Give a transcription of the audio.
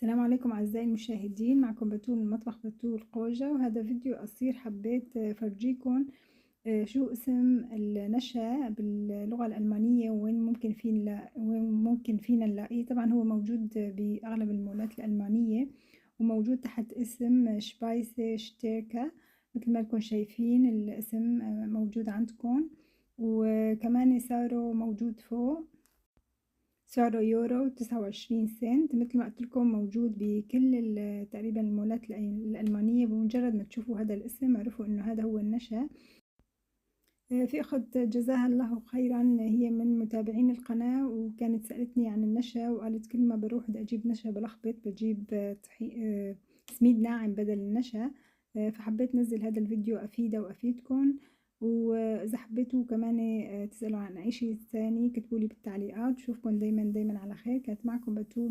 السلام عليكم أعزائي المشاهدين، معكم بتول من مطبخ بتول قوجة، وهذا فيديو قصير حبيت فرجيكم شو اسم النشا باللغة الألمانية وين ممكن فينا نلاقيه. طبعا هو موجود بأغلب المولات الألمانية وموجود تحت اسم شبايسة شتيركا، مثل ما لكم شايفين الاسم موجود عندكم، وكمان سعره موجود فوق، سعره يورو 29 سنت. مثل ما قلت لكم موجود بكل تقريبا المولات الألمانية. بمجرد ما تشوفوا هذا الاسم اعرفوا انه هذا هو النشا. في أخت جزاها الله خيرا، هي من متابعين القناة وكانت سألتني عن النشا وقالت كل ما بروح بدي أجيب نشا بلخبط بجيب سميد ناعم بدل النشا. فحبيت نزل هذا الفيديو أفيدها وأفيدكم، وإذا حبيتوا كمان تسألوا عن أي شيء ثاني كتبولي بالتعليقات. بشوفكم دايما على خير. كانت معكم بتول.